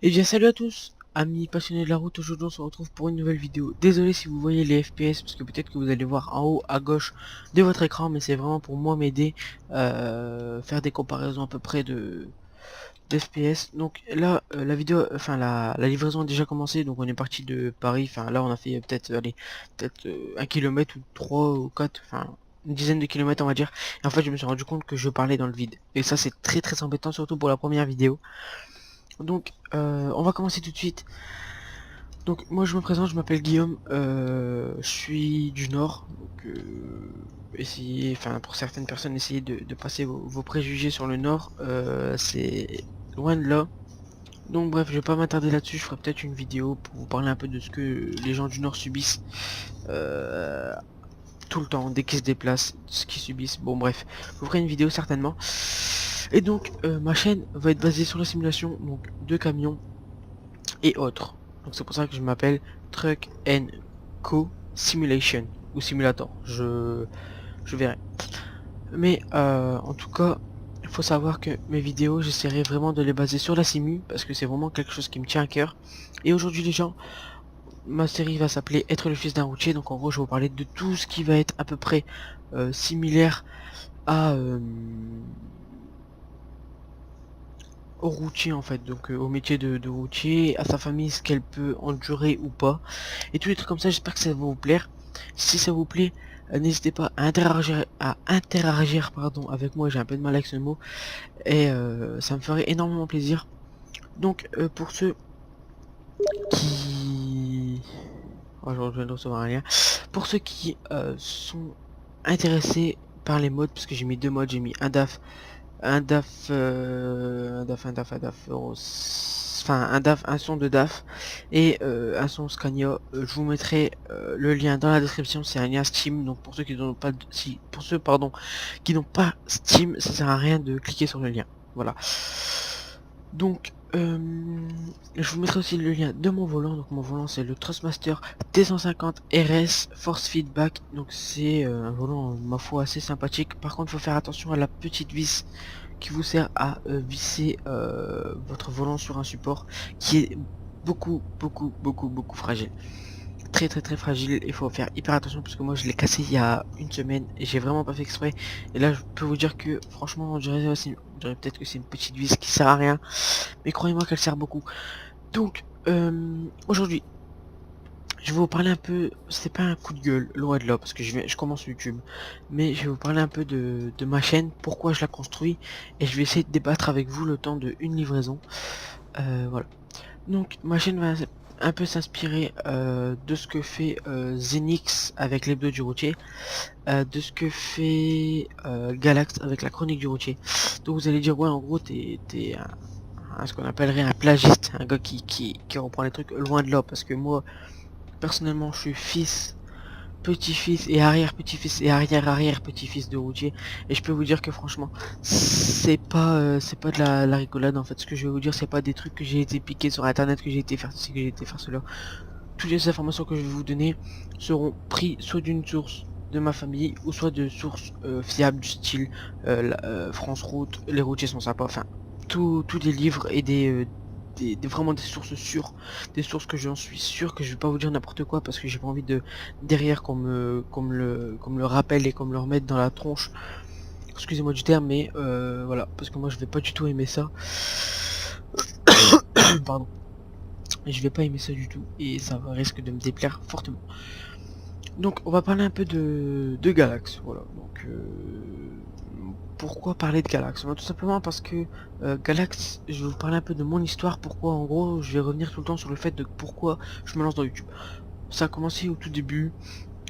Et bien salut à tous, amis passionnés de la route, aujourd'hui on se retrouve pour une nouvelle vidéo. Désolé si vous voyez les FPS, parce que peut-être que vous allez voir en haut à gauche de votre écran, mais c'est vraiment pour moi m'aider, faire des comparaisons à peu près de d'FPS. Donc là, la vidéo, enfin la livraison a déjà commencé, donc on est parti de Paris, enfin là on a fait peut-être, allez, peut-être 1 kilomètre ou 3 ou 4, enfin une dizaine de kilomètres on va dire. Et en fait je me suis rendu compte que je parlais dans le vide. Et ça c'est très très embêtant, surtout pour la première vidéo. Donc on va commencer tout de suite. Donc moi je me présente, je m'appelle Guillaume, je suis du Nord, donc essayez, enfin pour certaines personnes, essayez de passer vos préjugés sur le Nord, c'est loin de là. Donc bref, je vais pas m'attarder là-dessus, je ferai peut-être une vidéo pour vous parler un peu de ce que les gens du Nord subissent euh, tout le temps, dès qu'ils se déplacent, ce qu'ils subissent, bon bref, je vous ferai une vidéo certainement. Et donc ma chaîne va être basée sur la simulation donc de camions et autres. Donc c'est pour ça que je m'appelle Truck and Co Simulation ou Simulator. Je verrai. Mais en tout cas, il faut savoir que mes vidéos, j'essaierai vraiment de les baser sur la simu parce que c'est vraiment quelque chose qui me tient à cœur. Et aujourd'hui les gens, ma série va s'appeler Être le fils d'un routier. Donc en gros, je vais vous parler de tout ce qui va être à peu près similaire à au routier en fait, donc au métier de routier, à sa famille, ce qu'elle peut endurer ou pas, et tous les trucs comme ça. J'espère que ça va vous plaire. Si ça vous plaît, n'hésitez pas à interagir pardon, avec moi, j'ai un peu de mal avec ce mot, et ça me ferait énormément plaisir. Donc pour ceux qui... Oh, je viens de recevoir un lien. Pour ceux qui sont intéressés par les modes, parce que j'ai mis deux modes, j'ai mis un DAF, un son de DAF et un son Scania. Je vous mettrai le lien dans la description. C'est un lien Steam, donc pour ceux qui n'ont pas pour ceux pardon qui n'ont pas Steam, ça sert à rien de cliquer sur le lien. Voilà. Donc je vous mettrai aussi le lien de mon volant. Donc mon volant c'est le Trustmaster T150 RS Force Feedback. Donc c'est un volant ma foi assez sympathique. Par contre il faut faire attention à la petite vis qui vous sert à visser votre volant sur un support qui est beaucoup fragile. Très fragile. Il faut faire hyper attention parce que moi je l'ai cassé il y a une semaine et j'ai vraiment pas fait exprès. Et là je peux vous dire que franchement on dirait peut-être que c'est une petite vis qui sert à rien, mais croyez-moi qu'elle sert beaucoup. Donc aujourd'hui je vais vous parler un peu, c'est pas un coup de gueule, loin de là, parce que je commence YouTube, mais je vais vous parler un peu de ma chaîne, pourquoi je la construis, et je vais essayer de débattre avec vous le temps de une livraison. Voilà. Donc ma chaîne va un peu s'inspirer de ce que fait Zenix avec l'hebdo du routier, de ce que fait Galax avec la chronique du routier. Donc vous allez dire ouais en gros t'es ce qu'on appellerait un plagiste, un gars qui reprend les trucs loin de là, parce que moi personnellement, je suis fils, petit-fils et arrière-petit-fils et arrière-arrière-petit-fils de routier. Et je peux vous dire que franchement, c'est pas de la rigolade en fait. Ce que je vais vous dire, c'est pas des trucs que j'ai été piqué sur internet, que j'ai été faire ceci, que j'ai été faire cela. Toutes les informations que je vais vous donner seront prises soit d'une source de ma famille ou soit de sources fiables du style France Route, les routiers sont sympas, enfin tous des livres et vraiment des sources sûres, des sources que j'en suis sûr, que je vais pas vous dire n'importe quoi parce que j'ai pas envie de derrière qu'on me le rappelle et qu'on me le remette dans la tronche. Excusez-moi du terme, mais voilà, parce que moi je vais pas du tout aimer ça. Pardon. Je vais pas aimer ça du tout et ça risque de me déplaire fortement. Donc on va parler un peu de Galax, voilà. Donc pourquoi parler de Galax? Tout simplement parce que Galax, je vais vous parler un peu de mon histoire, pourquoi en gros je vais revenir tout le temps sur le fait de pourquoi je me lance dans YouTube. Ça a commencé au tout début,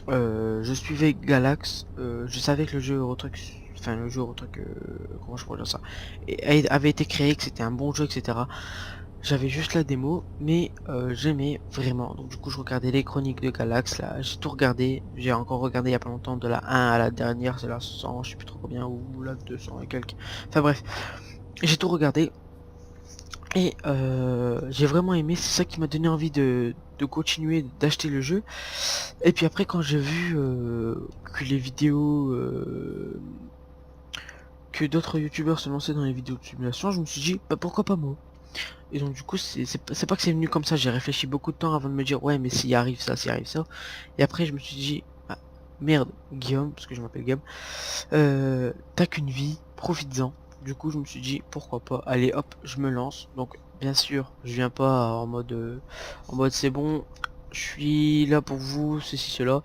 je suivais Galax, je savais que le jeu Eurotruck, enfin le jeu Eurotruck, comment je pourrais dire ça, avait été créé, que c'était un bon jeu, etc. J'avais juste la démo, mais j'aimais vraiment. Donc du coup, je regardais les chroniques de Galax, là, j'ai tout regardé. J'ai encore regardé il y a pas longtemps, de la 1 à la dernière, c'est la 100, je sais plus trop combien, ou la 200 et quelques. Enfin bref, j'ai tout regardé. Et j'ai vraiment aimé, c'est ça qui m'a donné envie de continuer, d'acheter le jeu. Et puis après, quand j'ai vu que les vidéos... que d'autres youtubeurs se lançaient dans les vidéos de simulation, je me suis dit, bah pourquoi pas moi? Et donc du coup c'est pas que c'est venu comme ça, j'ai réfléchi beaucoup de temps avant de me dire ouais mais s'il arrive ça, s'il arrive ça. Et après je me suis dit ah, merde Guillaume, parce que je m'appelle Guillaume, t'as qu'une vie, profites-en. Du coup je me suis dit pourquoi pas, allez hop je me lance. Donc bien sûr je viens pas en mode c'est bon, je suis là pour vous, ceci, cela.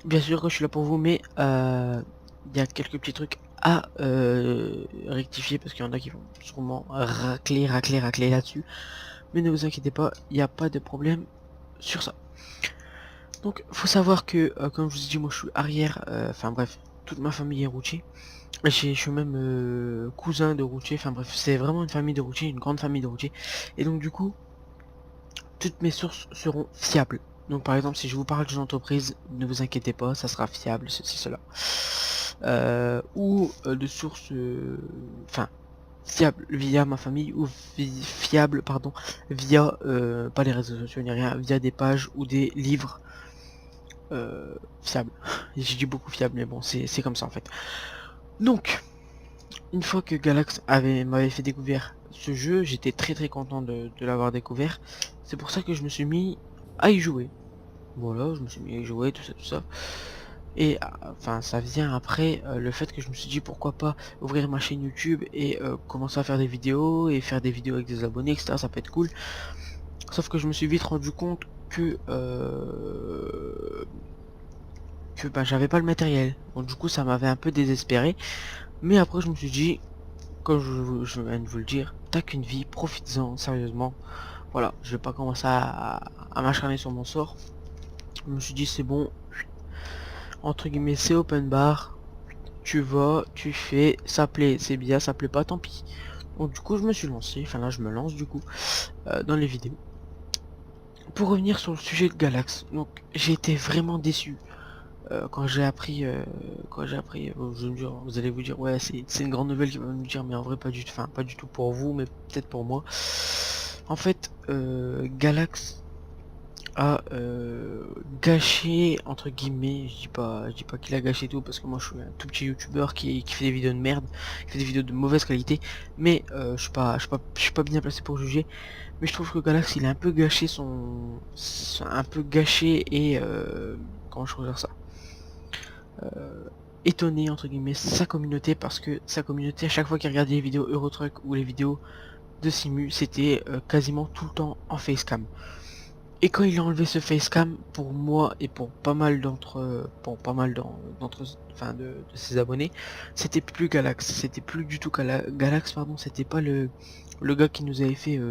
Bien sûr que je suis là pour vous, mais il y a quelques petits trucs à rectifier parce qu'il y en a qui vont sûrement racler là-dessus. Mais ne vous inquiétez pas, il n'y a pas de problème sur ça. Donc faut savoir que, comme je vous ai dit, moi je suis arrière, enfin bref, toute ma famille est routier. Je suis même cousin de routier, enfin bref, c'est vraiment une famille de routier, une grande famille de routier. Et donc du coup, toutes mes sources seront fiables. Donc par exemple, si je vous parle d'une entreprise, ne vous inquiétez pas, ça sera fiable, ceci, cela. Ou de sources, enfin, fiable via ma famille ou fiable, pardon, via, pas les réseaux sociaux ni rien, via des pages ou des livres fiables. J'ai dit beaucoup fiable, mais bon, c'est comme ça en fait. Donc, une fois que Galax m'avait fait découvrir ce jeu, j'étais très content de l'avoir découvert. C'est pour ça que je me suis mis à y jouer. Voilà, je me suis mis à y jouer, tout ça. Et enfin, ça vient après le fait que je me suis dit pourquoi pas ouvrir ma chaîne YouTube et commencer à faire des vidéos et faire des vidéos avec des abonnés, etc. Ça peut être cool. Sauf que je me suis vite rendu compte que bah, j'avais pas le matériel. Donc du coup, ça m'avait un peu désespéré. Mais après, je me suis dit, comme je viens de vous le dire, t'as qu'une vie, profites-en, sérieusement. Voilà, je vais pas commencer à m'acharner sur mon sort. Je me suis dit, c'est bon, entre guillemets, c'est open bar. Tu vas, tu fais, ça plaît, c'est bien, ça plaît pas, tant pis. Donc du coup, je me suis lancé, enfin là, je me lance du coup, dans les vidéos. Pour revenir sur le sujet de Galax, donc j'ai été vraiment déçu. Quand j'ai appris, je vais me dire, vous allez vous dire ouais c'est une grande nouvelle qui va me dire mais en vrai pas du tout, enfin pas du tout pour vous mais peut-être pour moi. En fait, Galax a gâché entre guillemets, je dis pas qu'il a gâché tout parce que moi je suis un tout petit youtubeur qui fait des vidéos de merde, qui fait des vidéos de mauvaise qualité, mais je suis pas bien placé pour juger. Mais je trouve que Galax il a un peu gâché un peu gâché et comment je peux dire ça, étonné entre guillemets sa communauté, parce que sa communauté à chaque fois qu'il regardait les vidéos Eurotruck ou les vidéos de Simu, c'était quasiment tout le temps en facecam. Et quand il a enlevé ce facecam, pour moi et pour pas mal d'entre enfin de ses abonnés, c'était plus Galax, c'était plus du tout Galax, pardon, c'était pas le gars qui nous avait fait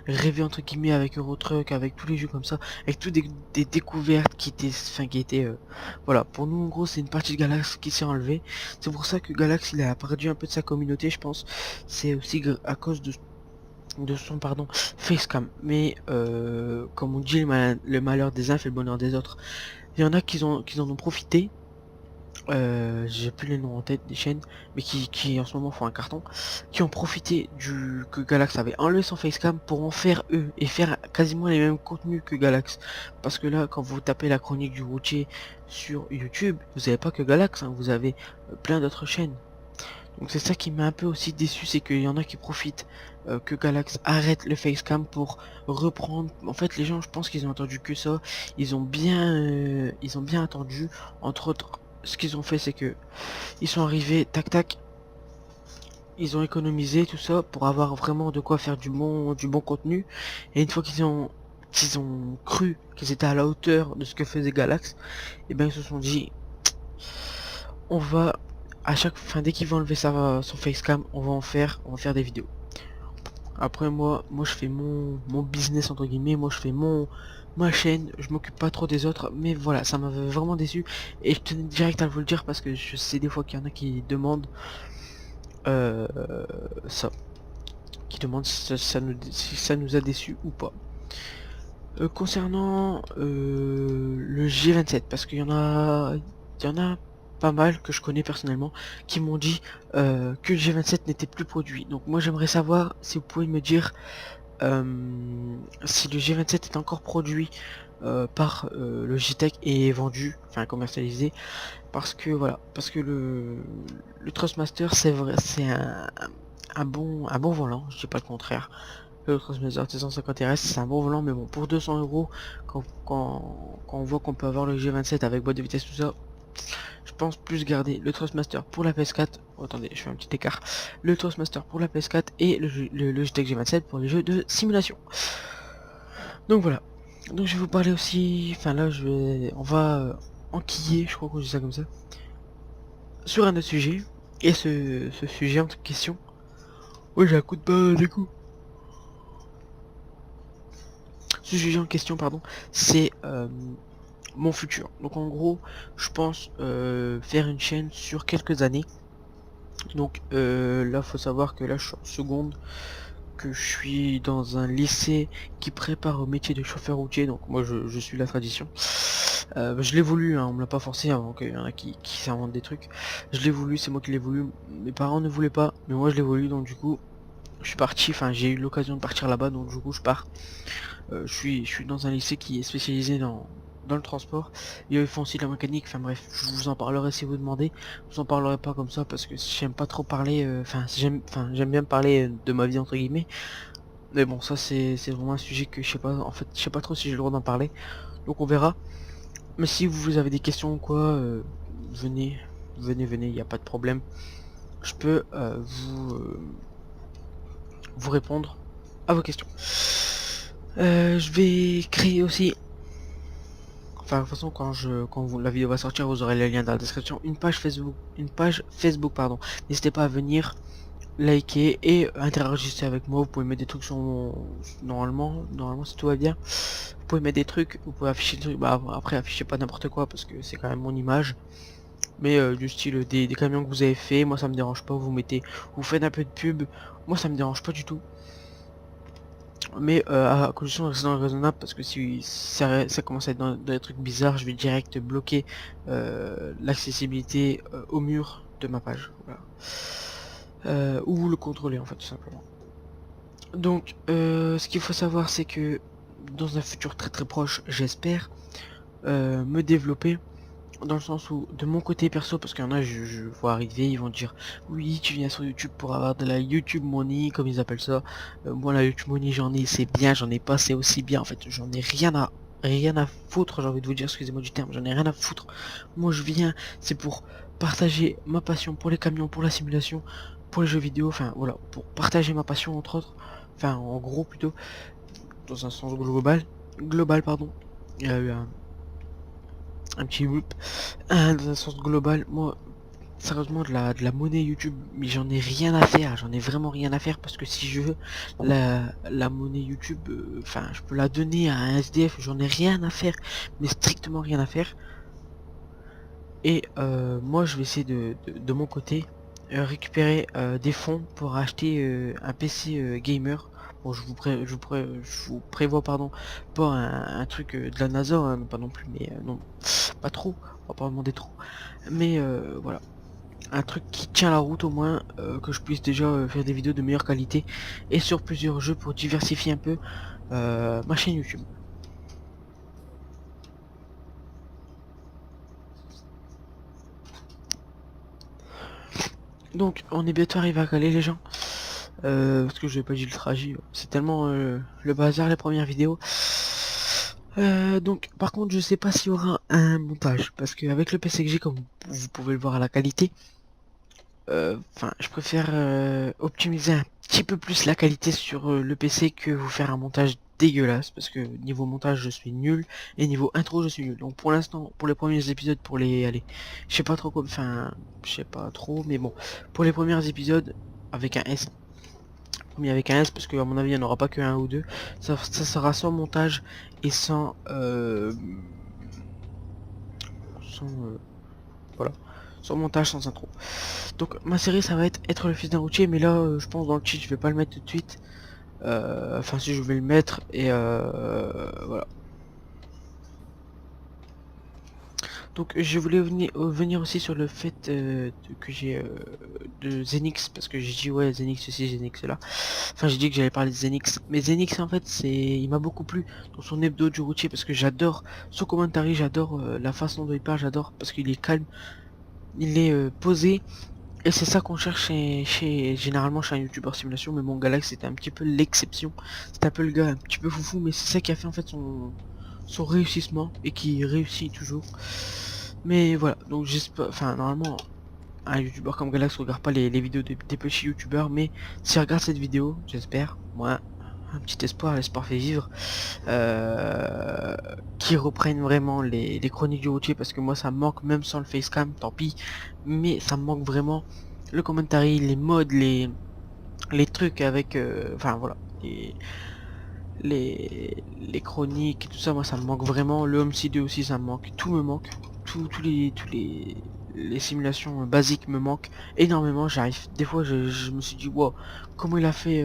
rêver entre guillemets avec Eurotruck, avec tous les jeux comme ça, avec toutes des découvertes qui étaient voilà, pour nous en gros c'est une partie de Galax qui s'est enlevée. C'est pour ça que Galax il a perdu un peu de sa communauté, je pense. C'est aussi à cause de son pardon facecam. Mais comme on dit, le malheur des uns fait le bonheur des autres. Il y en a qui en ont profité, j'ai plus les noms en tête des chaînes, mais qui en ce moment font un carton, qui ont profité du que Galax avait enlevé son facecam pour en faire eux et faire quasiment les mêmes contenus que Galax. Parce que là quand vous tapez la chronique du routier sur YouTube, vous avez pas que Galax, hein, vous avez plein d'autres chaînes. Donc c'est ça qui m'a un peu aussi déçu, c'est qu'il y en a qui profitent que Galax arrête le facecam pour reprendre. En fait les gens, je pense qu'ils ont entendu que ça, ils ont bien attendu. Entre autres, ce qu'ils ont fait c'est que ils sont arrivés, tac tac, ils ont économisé tout ça pour avoir vraiment de quoi faire du bon contenu. Et une fois qu'ils ont cru qu'ils étaient à la hauteur de ce que faisait Galax, et ben ils se sont dit on va à chaque fin, dès qu'il va enlever son facecam, on va faire des vidéos. Après moi je fais mon business entre guillemets, moi je fais ma chaîne, je m'occupe pas trop des autres, mais voilà, ça m'avait vraiment déçu et je tenais direct à vous le dire parce que je sais des fois qu'il y en a qui demandent euh, ça, qui demandent si ça nous a déçus ou pas. Concernant le G27, parce il y en a pas mal que je connais personnellement qui m'ont dit que le G27 n'était plus produit. Donc moi j'aimerais savoir si vous pouvez me dire si le G27 est encore produit par le JTech et vendu, enfin commercialisé, parce que voilà, parce que le Trustmaster c'est vrai, c'est un bon volant, je dis pas le contraire. le Trustmaster T150 RS, c'est un bon volant, mais bon, pour 200 euros, quand on voit qu'on peut avoir le G27 avec boîte de vitesse, tout ça, je pense plus garder le Trustmaster pour la PS4. Oh, attendez, je fais un petit écart. Le Trustmaster pour la PS4 et le Logitech G27 pour les jeux de simulation. Donc voilà. Donc je vais vous parler aussi. Enfin là, on va enquiller, je crois qu'on dit ça comme ça, sur un autre sujet. Et ce sujet en question. Oui, j'ai un coup de bain des coups. Ce sujet en question, pardon, c'est mon futur. Donc en gros, je pense faire une chaîne sur quelques années. Donc là, faut savoir que là, je suis en seconde, que je suis dans un lycée qui prépare au métier de chauffeur routier. Donc moi, je suis la tradition. Je l'ai voulu, hein, on me l'a pas forcé avant qu'il y en a qui s'inventent des trucs. Je l'ai voulu, c'est moi qui l'ai voulu. Mes parents ne voulaient pas, mais moi je l'ai voulu, donc du coup, je suis parti. Enfin, j'ai eu l'occasion de partir là-bas, donc du coup, je pars. Je suis dans un lycée qui est spécialisé dans le transport. Et ils font aussi de la mécanique. Enfin bref, je vous en parlerai si vous demandez. Je vous en parlerai pas comme ça parce que j'aime pas trop parler. Enfin, j'aime bien parler de ma vie entre guillemets. Mais bon, ça c'est vraiment un sujet que je sais pas. En fait, je sais pas trop si j'ai le droit d'en parler. Donc on verra. Mais si vous avez des questions ou quoi, venez, venez, il n'y a pas de problème. Je peux vous répondre à vos questions. Je vais créer aussi, enfin de toute façon quand la vidéo va sortir, vous aurez les liens dans la description, une page Facebook pardon. N'hésitez pas à venir liker et interagir avec moi. Vous pouvez mettre des trucs sur mon normalement si tout va bien. Vous pouvez mettre des trucs, vous pouvez afficher des trucs. Bah après affichez pas n'importe quoi parce que c'est quand même mon image. Mais du style des camions que vous avez fait, moi ça me dérange pas. Vous faites un peu de pub, moi ça me dérange pas du tout. Mais à condition de rester dans le raisonnable, parce que si ça commence à être dans des trucs bizarres, je vais direct bloquer l'accessibilité au mur de ma page. Voilà. Ou le contrôler en fait tout simplement. Donc ce qu'il faut savoir c'est que dans un futur très proche, j'espère me développer dans le sens où de mon côté perso, parce qu'il y en a je vois arriver, ils vont dire oui tu viens sur YouTube pour avoir de la YouTube money comme ils appellent ça. Moi la YouTube money j'en ai, c'est bien, j'en ai pas, c'est aussi bien en fait, j'en ai rien à foutre, j'ai envie de vous dire, excusez-moi du terme, j'en ai rien à foutre. Moi je viens, c'est pour partager ma passion pour les camions, pour la simulation, pour les jeux vidéo, enfin voilà, pour partager ma passion entre autres, enfin en gros plutôt, dans un sens global pardon. Il y a eu un petit whoop. Dans un sens global, moi sérieusement de la monnaie YouTube, mais j'en ai rien à faire, j'en ai vraiment rien à faire parce que si je veux la monnaie YouTube, enfin je peux la donner à un SDF, j'en ai rien à faire, mais strictement rien à faire. Et moi je vais essayer de mon côté récupérer des fonds pour acheter un PC gamer. Bon, je vous prévois pardon pas un truc de la NASA, hein, pas non plus, mais non, pas trop, on va pas demander trop, mais voilà, un truc qui tient la route au moins, que je puisse déjà faire des vidéos de meilleure qualité et sur plusieurs jeux pour diversifier un peu ma chaîne YouTube. Donc on est bientôt arrivé à Calais les gens, parce que je n'ai pas dit le trajet, c'est tellement le bazar les premières vidéos. Donc par contre je sais pas s'il y aura un montage, parce qu'avec le PC que j'ai, comme vous pouvez le voir à la qualité, enfin je préfère optimiser un petit peu plus la qualité sur le PC que vous faire un montage dégueulasse, parce que niveau montage je suis nul et niveau intro je suis nul. Donc pour l'instant, pour les premiers épisodes, pour les allez, je sais pas trop comme, enfin je sais pas trop, mais bon, pour les premiers épisodes avec un S, premier avec un S, parce que à mon avis il n'y en aura pas que un ou deux, ça sera sans montage et sans voilà, sans montage, sans intro. Donc ma série ça va être le fils d'un routier, mais là je pense dans le cheat je vais pas le mettre tout de suite. Enfin si je vais le mettre et voilà. Donc je voulais venir aussi sur le fait que j'ai de Zenix, parce que j'ai dit ouais Zenix ceci, Zenix là. Enfin j'ai dit que j'allais parler de Zenix, mais Zenix en fait il m'a beaucoup plu dans son hebdo du routier, parce que j'adore son commentary, j'adore la façon dont il parle, j'adore parce qu'il est calme, il est posé. Et c'est ça qu'on cherche généralement chez un youtubeur simulation, mais mon Galax c'était un petit peu l'exception. C'était un peu le gars un petit peu foufou, mais c'est ça qui a fait en fait son réussissement et qui réussit toujours. Mais voilà, donc j'espère, enfin normalement un youtubeur comme Galax regarde pas les vidéos des petits youtubeurs, mais s'il regarde cette vidéo, j'espère, moi, un petit espoir, l'espoir fait vivre, qui reprennent vraiment les chroniques du routier, parce que moi ça me manque, même sans le facecam, tant pis, mais ça me manque vraiment le commentary, les mods, les trucs avec, enfin voilà, les chroniques et tout ça, moi ça me manque vraiment, le Home C2 aussi ça me manque, tout me manque, les simulations basiques me manquent énormément. J'arrive, des fois je me suis dit wow, comment il a fait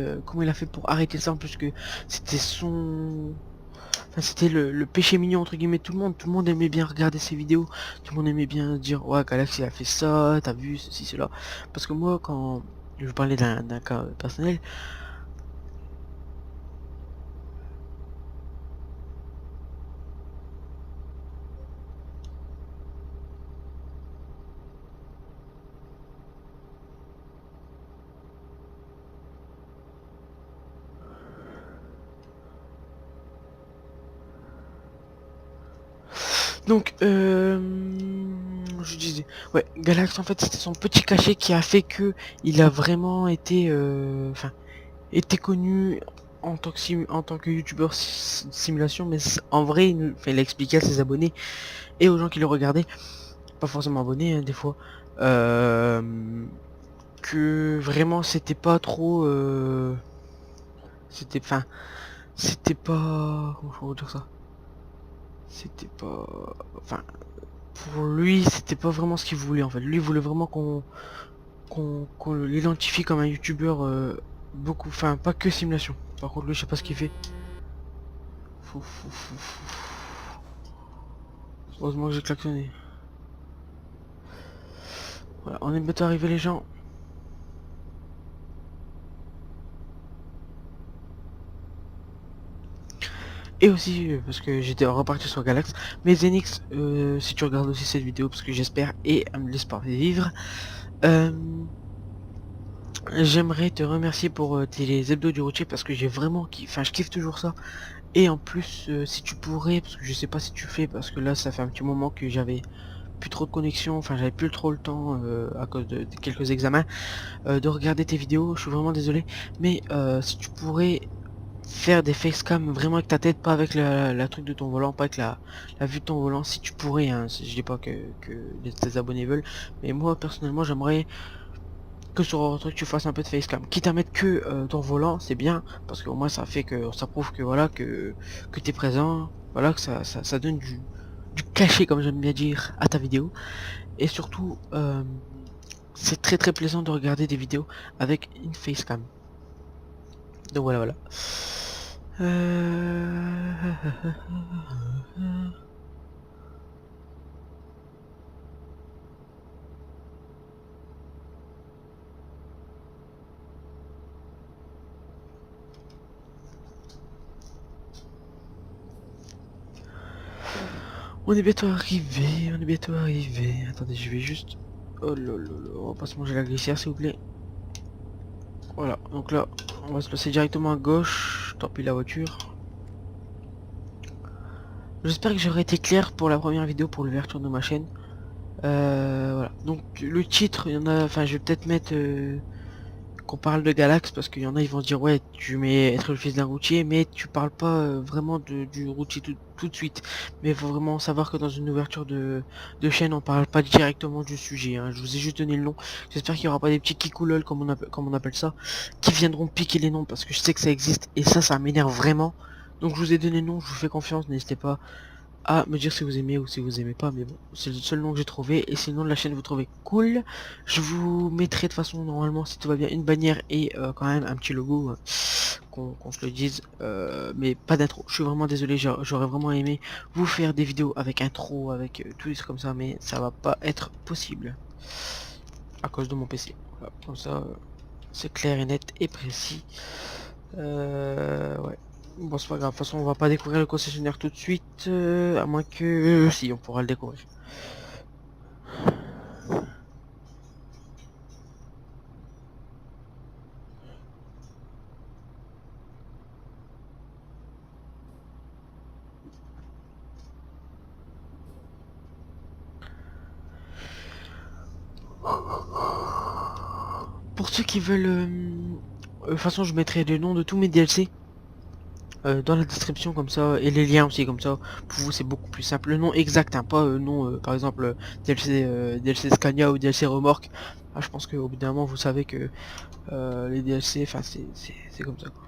pour arrêter ça, en plus que c'était enfin c'était le péché mignon entre guillemets. Tout le monde aimait bien regarder ses vidéos, tout le monde aimait bien dire ouais Galaxy a fait ça, t'as vu ceci cela, parce que moi quand je parlais d'un cas personnel. Donc, je disais, ouais, Galax en fait c'était son petit cachet qui a fait que il a vraiment été, enfin, été connu en tant que youtubeur simulation, mais en vrai, il a expliqué à ses abonnés et aux gens qui le regardaient, pas forcément abonnés hein, des fois, que vraiment c'était pas trop, c'était, enfin, c'était pas, comment je peux dire ça, c'était pas, enfin. Pour lui, c'était pas vraiment ce qu'il voulait en fait. Lui, il voulait vraiment qu'on l'identifie comme un youtubeur beaucoup, enfin pas que simulation. Par contre, lui, je sais pas ce qu'il fait. Heureusement que j'ai klaxonné. Voilà, on est bientôt arrivé les gens. Et aussi, parce que j'étais reparti sur Galax. Mais Zenix, si tu regardes aussi cette vidéo, parce que j'espère, et l'espoir de vivre, euh, j'aimerais te remercier pour tes hebdos du routier, parce que j'ai vraiment kiffé, enfin je kiffe toujours ça. Et en plus, si tu pourrais, parce que je sais pas si tu fais, parce que là ça fait un petit moment que j'avais plus trop de connexion, enfin j'avais plus trop le temps à cause de quelques examens, de regarder tes vidéos, je suis vraiment désolé, mais si tu pourrais faire des facecam vraiment avec ta tête, pas avec la truc de ton volant, pas avec la vue de ton volant, si tu pourrais, hein, je dis pas que tes abonnés veulent, mais moi personnellement j'aimerais que sur un truc tu fasses un peu de facecam, quitte à mettre que ton volant, c'est bien, parce qu'au moins ça fait que ça prouve que voilà que t'es présent, voilà que ça donne du cachet, comme j'aime bien dire, à ta vidéo. Et surtout c'est très plaisant de regarder des vidéos avec une facecam. Donc voilà. Euh... On est bientôt arrivé, on est bientôt arrivé. Attendez, je vais juste... Oh là là là, on va pas se manger la glissière s'il vous plaît. Voilà, donc là, on va se passer directement à gauche. Tant pis la voiture. J'espère que j'aurai été clair pour la première vidéo, pour l'ouverture de ma chaîne. Voilà, donc le titre, il y en a... Enfin, je vais peut-être mettre... qu'on parle de Galax, parce qu'il y en a, ils vont se dire ouais tu mets être le fils d'un routier, mais tu parles pas vraiment du routier tout de suite. Mais il faut vraiment savoir que dans une ouverture de chaîne, on parle pas directement du sujet, hein. Je vous ai juste donné le nom. J'espère qu'il y aura pas des petits kikoulol comme on appelle ça, qui viendront piquer les noms, parce que je sais que ça existe et ça m'énerve vraiment. Donc je vous ai donné le nom, je vous fais confiance, n'hésitez pas à me dire si vous aimez ou si vous aimez pas, mais bon, c'est le seul nom que j'ai trouvé, et sinon de la chaîne vous trouvez cool. Je vous mettrai de façon, normalement, si tout va bien, une bannière et quand même un petit logo, qu'on se le dise, mais pas d'intro. Je suis vraiment désolé, j'aurais vraiment aimé vous faire des vidéos avec intro, avec tout des trucs comme ça, mais ça va pas être possible à cause de mon PC. Voilà, comme ça, c'est clair et net et précis. Ouais. Bon, c'est pas grave, de toute façon on va pas découvrir le concessionnaire tout de suite, à moins que... si, on pourra le découvrir. ceux qui veulent... de toute façon, je mettrai le nom de tous mes DLC dans la description comme ça, et les liens aussi comme ça. Pour vous, c'est beaucoup plus simple. Le nom exact, hein, pas nom, par exemple, DLC Scania ou DLC Remorque. Ah, je pense qu'au bout d'un moment, vous savez que les DLC, enfin, c'est comme ça, quoi.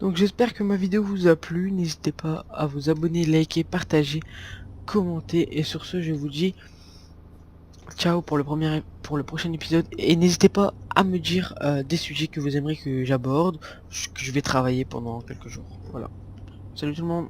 Donc j'espère que ma vidéo vous a plu, n'hésitez pas à vous abonner, liker, partager, commenter, et sur ce je vous dis ciao pour le prochain épisode, et n'hésitez pas à me dire des sujets que vous aimeriez que j'aborde, que je vais travailler pendant quelques jours. Voilà. Salut tout le monde.